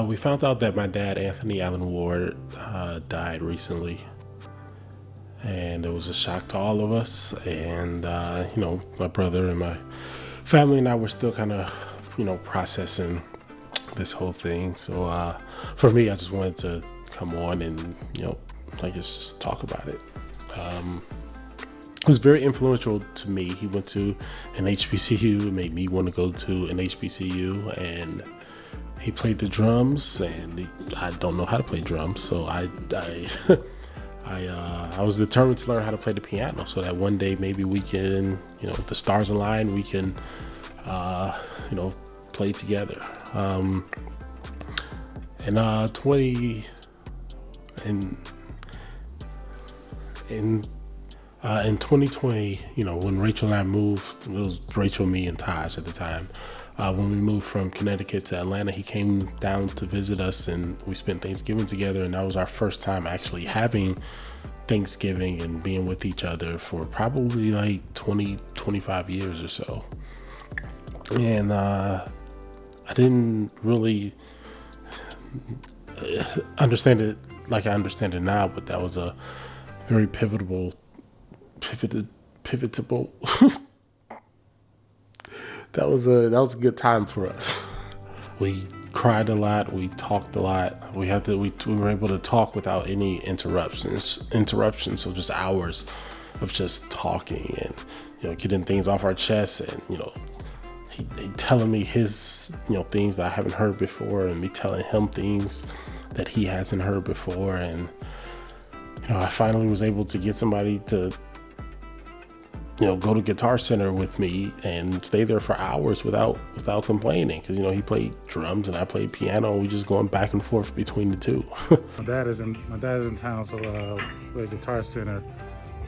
We found out that my dad, Anthony Allen Ward, died recently, and it was a shock to all of us. And my brother and my family and I were still kind of, processing this whole thing. So for me, I just wanted to come on and just talk about it. It was very influential to me. He went to an HBCU. It made me want to go to an HBCU, and he played the drums, and I don't know how to play drums, so I was determined to learn how to play the piano, so that one day maybe we can, if the stars align, we can, play together. In 2020, when Rachel and I moved, it was Rachel, me, and Taj at the time. When we moved from Connecticut to Atlanta, he came down to visit us, and we spent Thanksgiving together. And that was our first time actually having Thanksgiving and being with each other for probably like 20, 25 years or so. And I didn't really understand it like I understand it now, but that was a very pivotable. That was a good time for us. We cried a lot. We talked a lot. We were able to talk without any interruptions. So just hours of just talking and getting things off our chests, and he telling me his things that I haven't heard before, and me telling him things that he hasn't heard before. And I finally was able to get somebody to go to Guitar Center with me and stay there for hours without complaining, because he played drums and I played piano, and we just going back and forth between the two. My dad is in town, so we're at Guitar Center,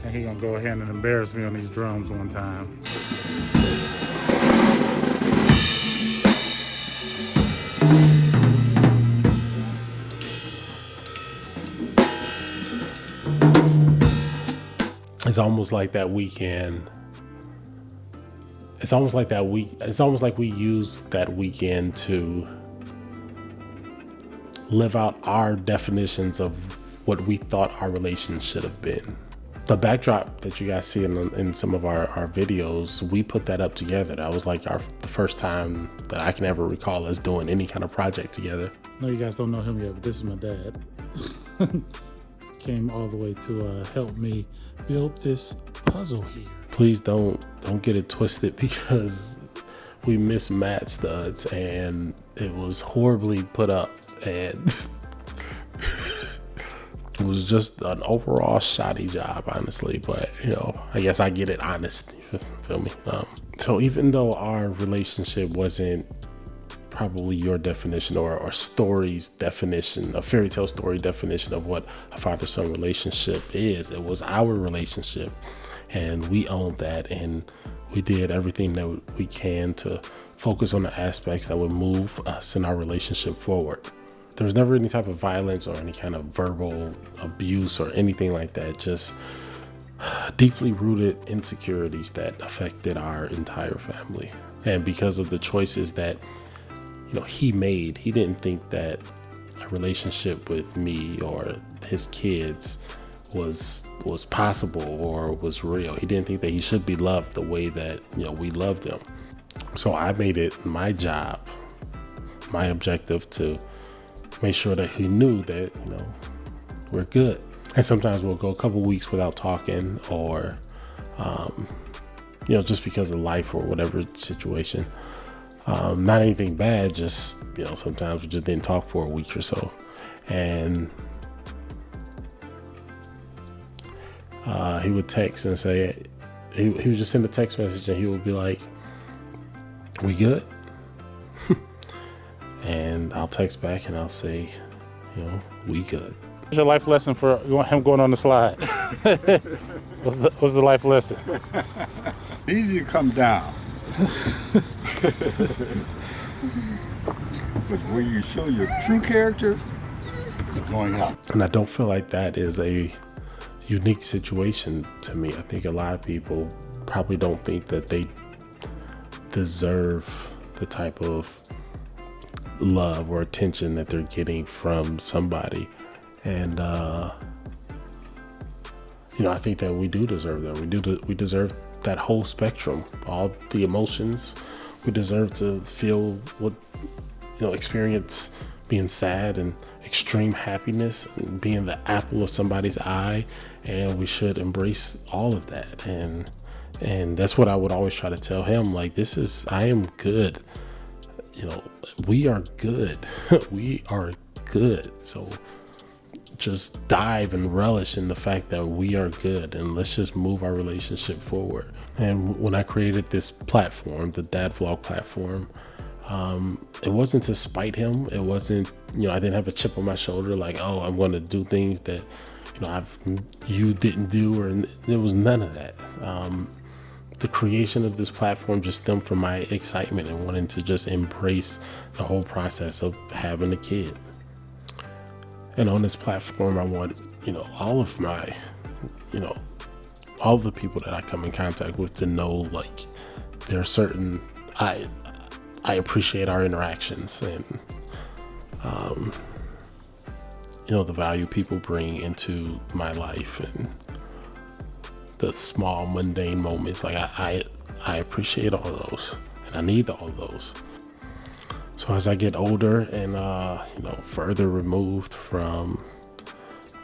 and he gonna go ahead and embarrass me on these drums one time. It's almost like that weekend. It's almost like we used that weekend to live out our definitions of what we thought our relationship should have been. The backdrop that you guys see in some of our videos, we put that up together. That was like the first time that I can ever recall us doing any kind of project together. I know you guys don't know him yet, but this is my dad. Came all the way to help me build this puzzle here. Please don't get it twisted, because we missed mat studs and it was horribly put up, and it was just an overall shoddy job, honestly. But I guess I get it honest. You feel me? So even though our relationship wasn't probably your definition or story's definition, a fairy tale story definition of what a father-son relationship is, it was our relationship, and we owned that, and we did everything that we can to focus on the aspects that would move us in our relationship forward. There was never any type of violence or any kind of verbal abuse or anything like that, just deeply rooted insecurities that affected our entire family. And because of the choices that he made, he didn't think that a relationship with me or his kids was possible or was real. He didn't think that he should be loved the way that we loved him. So I made it my job, my objective, to make sure that he knew that we're good. And sometimes we'll go a couple weeks without talking, or just because of life or whatever situation. Not anything bad, just sometimes we just didn't talk for a week or so. And he would text and say, he would just send a text message, and he would be like, "We good?" And I'll text back and I'll say, "We good." What's your life lesson for him going on the slide? What's the life lesson? Easy to come down. But when you show your true character, it's going up. And I don't feel like that is a unique situation to me. I think a lot of people probably don't think that they deserve the type of love or attention that they're getting from somebody. And I think that we do deserve that. We deserve that whole spectrum, all the emotions. We deserve to feel what, experience being sad and extreme happiness and being the apple of somebody's eye. And we should embrace all of that. And that's what I would always try to tell him. Like, I am good. We are good. We are good. So just dive and relish in the fact that we are good, and let's just move our relationship forward. And when I created this platform, the Dad Vlog platform, it wasn't to spite him. It wasn't, I didn't have a chip on my shoulder like, oh, I'm going to do things that, you didn't do, or there was none of that. The creation of this platform just stemmed from my excitement and wanting to just embrace the whole process of having a kid. And on this platform, I want, all of my, all the people that I come in contact with to know, like, there are certain, I appreciate our interactions and, the value people bring into my life and the small mundane moments. Like I appreciate all of those, and I need all of those. So as I get older and, further removed from,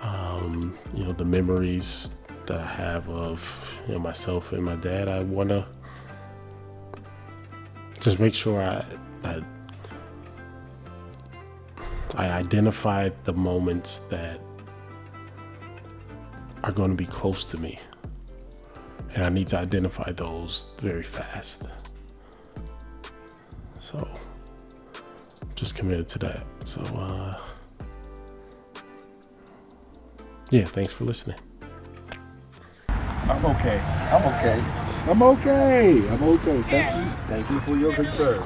the memories that I have of, myself and my dad, I want to just make sure I identify the moments that are going to be close to me. And I need to identify those very fast. So just committed to that. So, thanks for listening. I'm okay. Thank you for your concern.